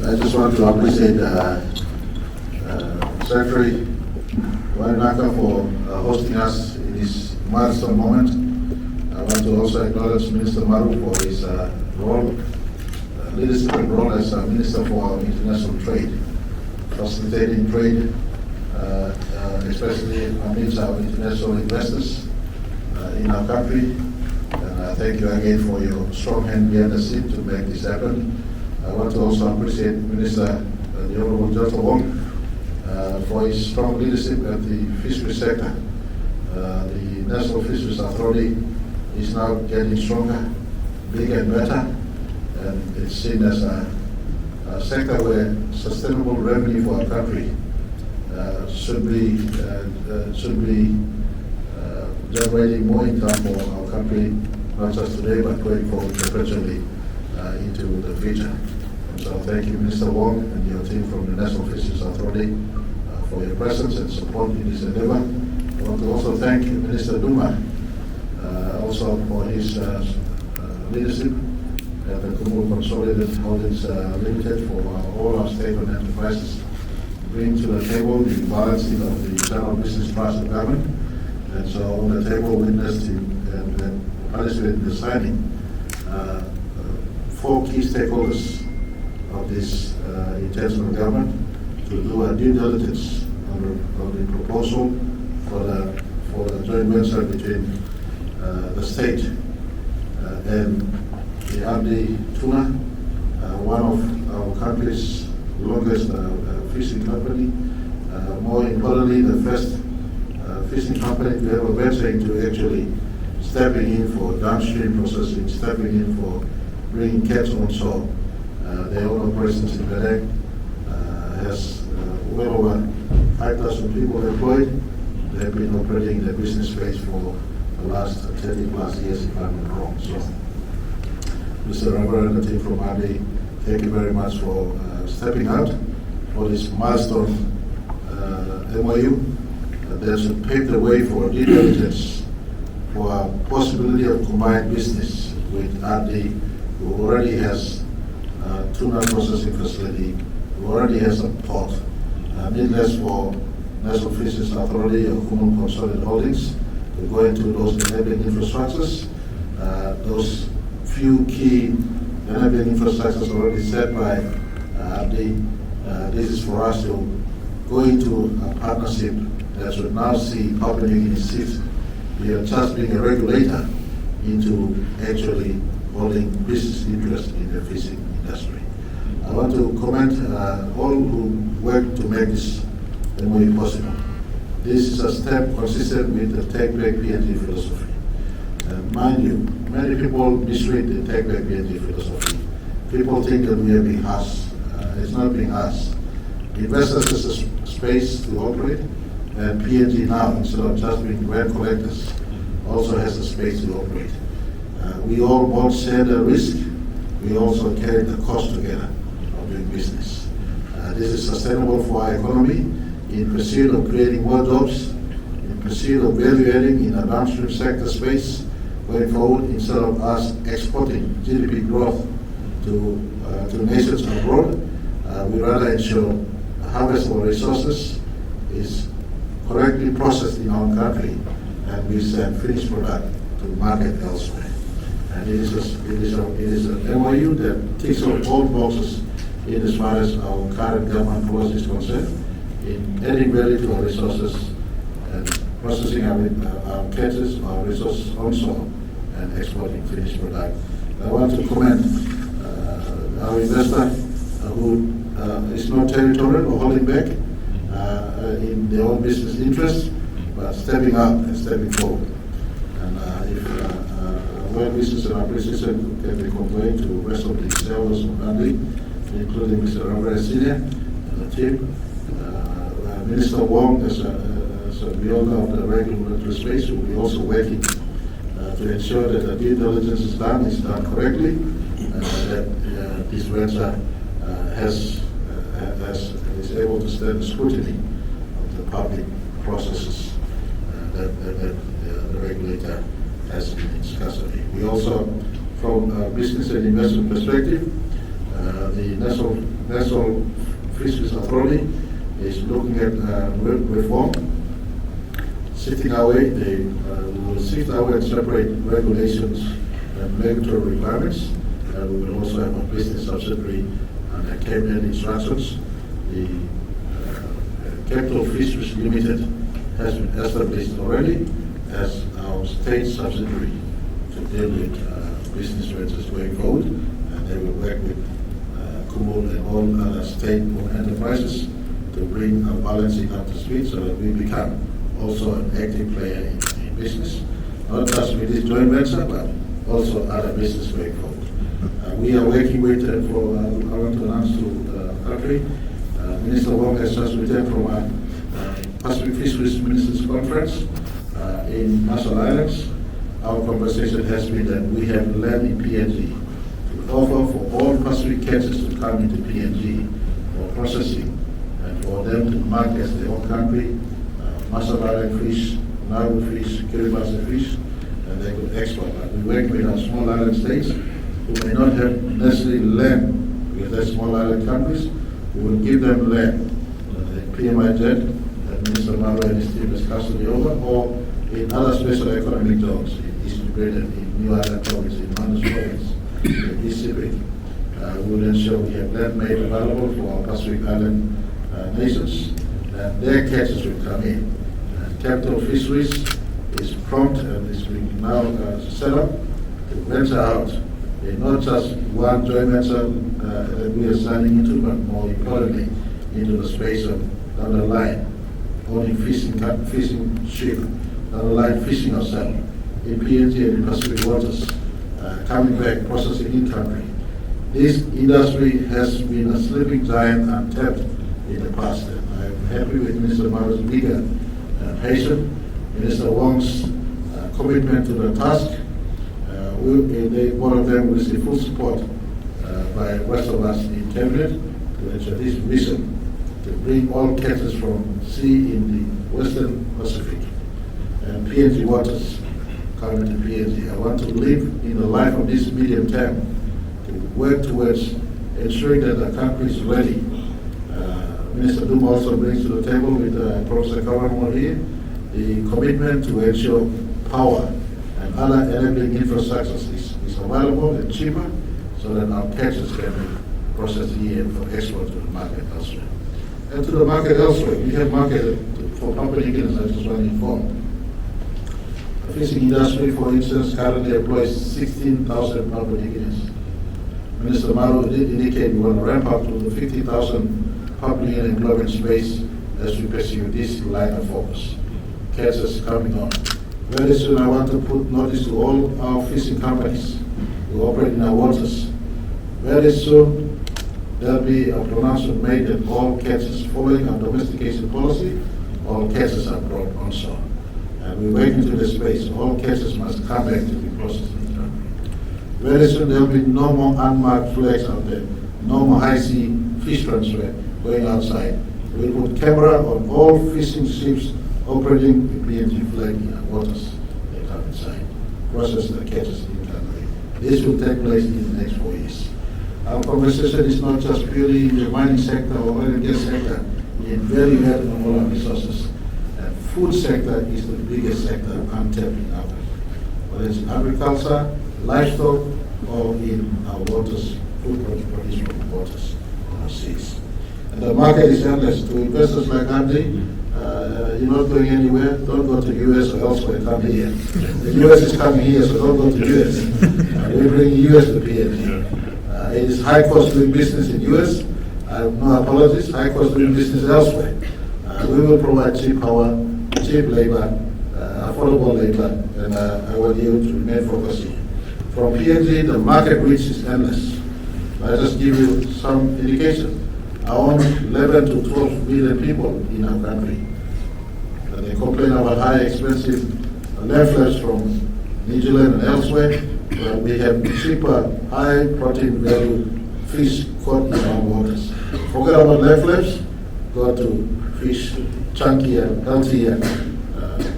I just want to appreciate Secretary Wainaka for hosting us in this milestone moment. I want to also acknowledge Minister Maru for his leadership role as Minister for International Trade, facilitating trade, especially amidst our international investors in our country. And thank you again for your strong hand behind the scene to make this happen. I want to also appreciate Minister the Honorable Jelta Wong for his strong leadership at the fisheries sector. The National Fisheries Authority is now getting stronger, bigger and better, and it's seen as a sector where sustainable revenue for our country should be generating more income for our country, not just today, but going forward perpetually into the future. And so thank you, Minister Wong and your team from the National Fisheries Authority for your presence and support in this endeavor. I want to also thank Minister Duma also for his leadership at the Kumul Consolidated Holdings Limited for all our state-owned enterprises, bring to the table the balancing of the general business trust of government. And so on the table witnessed and participated in the signing 4 key stakeholders of this intentional government to do a due diligence on the proposal for the joint venture between the state and the RD Tuna, one of our country's longest fishing company. More importantly, the first fishing company to ever venture into actually stepping in for downstream processing, stepping in for bringing catch on shore. Their own operations in Madang has well over 5,000 people employed. They have been operating in the business space for the last 30 plus years, if I'm not wrong. So, Mr. Representative from RD, thank you very much for stepping out for this milestone MOU that should pave the way for due diligence for a possibility of combined business with RD, who already has tuna processing facility, who already has a port, needless for National Fisheries Authority or Kumul Consolidated Holdings to go into those enabling infrastructures. Those few key enabling infrastructures already set by RD. This is for us to go into a partnership that should now see Papua New Guinea shift beyond just being a regulator into actually holding business interest in the fishing industry. I want to commend all who worked to make this MOU possible. This is a step consistent with the Take Back PNG philosophy. Mind you, many people misread the Take Back PNG philosophy. People think that we are being harsh. It's not being harsh. Investors has a space to operate, and PNG now, instead of just being rent collectors, also has a space to operate. We all both share the risk. We also carry the cost together of doing business. This is sustainable for our economy in pursuit of creating more jobs, in pursuit of value adding in a downstream sector space going forward, instead of us exporting GDP growth to nations abroad. We rather ensure harvestable resources is correctly processed in our country, and we send finished product to market elsewhere. And it is an MOU that ticks off all boxes in as far as our current government policy is concerned, in adding value to our resources and processing our catches, our resources also, and exporting finished product. I want to commend our investor who is not territorial or holding back in their own business interests, but stepping up and stepping forward. And if well business and appreciation can be conveyed to the rest of the shareholders of Nandi, including Mr. Ramray Senior and the team. Minister Wong, as a builder of the regulatory space, will be also working to ensure that the due diligence is done correctly, and that this venture is able to stand the scrutiny of the public processes that the regulator has in its custody. We also, from a business and investment perspective, the National Fisheries Authority is looking at reform, sifting away. They will sift away and separate regulations and regulatory requirements. We will also have a business subsidiary and a cabinet instructions. The Capital Fisheries Limited has been established already as our state subsidiary to deal with business ventures going forward, and they will work with Kumul and all other state-owned enterprises to bring our balancing up to speed so that we become also an active player in business, not just with this joint venture, but also other business going forward. We are working with, I want to announce to the country, Minister Hon has just returned from a Pacific Fisheries Ministers Conference in Marshall Islands. Our conversation has been that we have land in PNG to offer for all Pacific catches to come into PNG for processing and for them to mark as their own country, Marshall Island fish, Maru fish, Kiribati fish, and they could export. But we work with our small island states who may not have necessarily land because they're small island countries. We will give them land, the PMIZ that Minister Maru and his team has custody over, or in other special economic zones, in East Britain, in New Island province, in Manus province, in East Pacific. We will ensure we have land made available for our Pacific Island nations, and their catches will come in. Capital Fisheries is prompt and is being now set up to venture out in not just one joint venture that we are signing into, but more importantly, into the space of down the line, owning fishing ship, down the line fishing ourselves in PNG and in Pacific waters, coming back, processing in country. This industry has been a sleeping giant untapped in the past. And I'm happy with Minister Maru's vigor and patience, Minister Wong's commitment to the task. One of them will receive full support by the rest of us in Cabinet to ensure this mission to bring all catches from sea in the Western Pacific and PNG waters coming to PNG. I want to live in the life of this medium term to work towards ensuring that the country is ready. Minister Duma also brings to the table with Professor Kawan here the commitment to ensure power and other enabling infrastructures is available and cheaper so that our catches can be processed here for export to the market elsewhere. And to the market elsewhere, we have market for Papua New Guinea, I just want to inform. The fishing industry, for instance, currently employs 16,000 Papua New Guineans. Minister Maru did indicate we want to ramp up to the 50,000 Papua New Guinea employment space as we pursue this line of focus. Catches coming on. Very soon I want to put notice to all our fishing companies who operate in our waters. Very soon there'll be a pronouncement made that all catches following our domestication policy, all catches are brought on shore. And we wait into the space, all catches must come back to be processed in the country. Very soon there'll be no more unmarked flags out there, no more high sea fish transfer going outside. We'll put camera on all fishing ships operating the PNG flag in our waters. They come inside, process the catches in the country. This will take place in the next 4 years. Our conversation is not just purely in the mining sector or oil and gas sector, in very valuable resources. And food sector is the biggest sector untapped in Africa. Whether it's in agriculture, livestock, or in our waters, food produced from waters, our seas. And the market is endless. To investors like Andy, you're not going anywhere, don't go to the US or elsewhere, come here. The US is coming here, so don't go to the US. We bring US to PNG. It is high cost doing business in US. I have no apologies, high cost doing business elsewhere. We will provide cheap power, cheap labor, affordable labor, and I want you to remain focused here. From PNG, the market reach is endless. I'll just give you some indication. I own 11 to 12 million people in our country. They complain about high expensive land flaps from New Zealand and elsewhere, but we have cheaper, high protein value fish caught in our waters. Forget about land flaps, go to fish chunkier, healthier,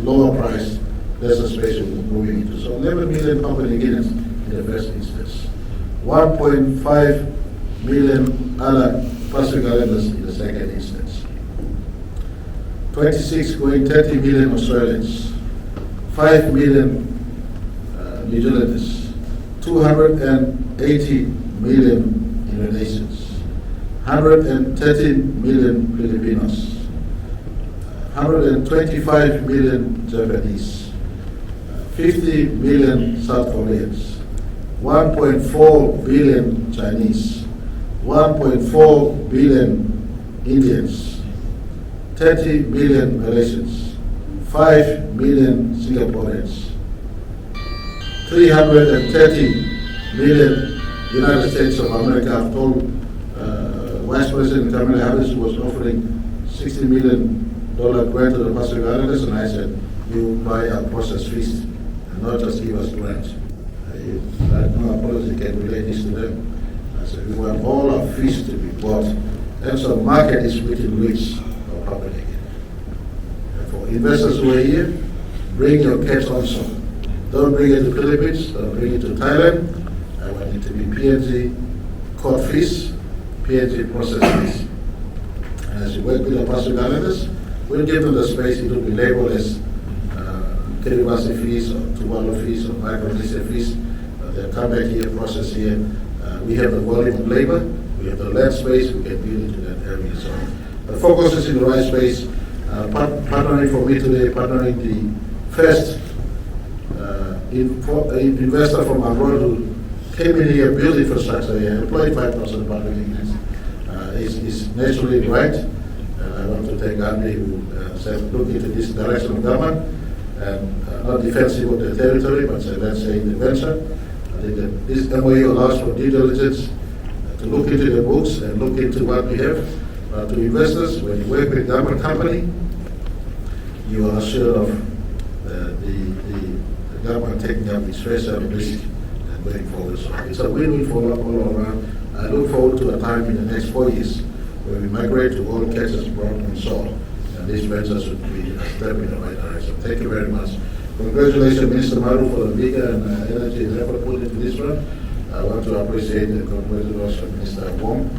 lower price. That's the space we're moving into. So 11 million Papua New Guineans in the first instance. 1.5 million other Pacific Islanders in the second instance. 26 going 30 million Australians, 5 million New Zealanders, 280 million Indonesians, 113 million Filipinos, 125 million Japanese, 50 million South Koreans, 1.4 billion Chinese, 1.4 billion Indians, 30 million Malaysians, 5 million Singaporeans, 330 million United States of America. I've told Vice President Kamala Harris was offering $60 million grant to the Pacific Islanders, and I said, you buy our processed fish and not just give us grants. I had no apology, can relate this to them. I said, we want all our fish to be bought, and so the market is within reach of Papua New Guinea. And for investors who are here, bring your catch also. Don't bring it to the Philippines, don't bring it to Thailand. I want it to be PNG caught fish, PNG processed fish. And as you work with the Pacific Islanders, we'll give them the space. It will be labeled as Kiribati fish or Tuvalu fish or Micronesia fish. They'll come back here, process here. We have the volume of labor, we have the land space, we can build into that area. So the focus is in the right space. Partnering for me today, partnering the first investor from abroad who came in here, built infrastructure here, employed 5,000 Papua New Guineans, is naturally right. And I want to thank Andy who said, look into this direction of government, and not defensive of the territory, but let's say in the venture. I think that this MOU allows for due diligence to look into the books and look into what we have. To investors, when you work with a government company, you are assured of the government taking up its fair share of risk and going forward. So it's a win-win for all around. I look forward to a time in the next 4 years where we migrate to all catches brought on shore, and this venture should be a step in the right direction. Thank you very much. Congratulations, Minister Maru, for the vigor and energy and effort put into this one. I want to appreciate the congratulations of Minister Wong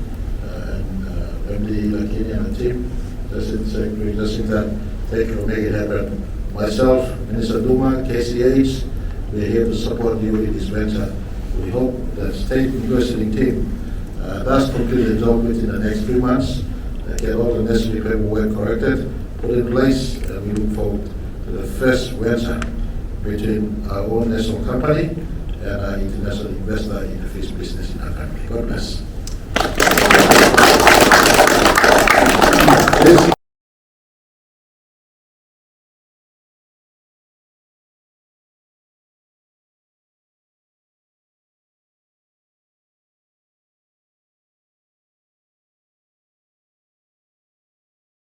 and MD Lakini and the team. Secretary Jacinta, thank you for making it happen. Myself, Minister Duma, KCH, we are here to support you in this venture. We hope that state negotiating team does complete the job within the next 3 months, get all the necessary paperwork corrected, put in place, and we look forward to the first venture between our own national company and our international investor in the fish business in our country. God bless.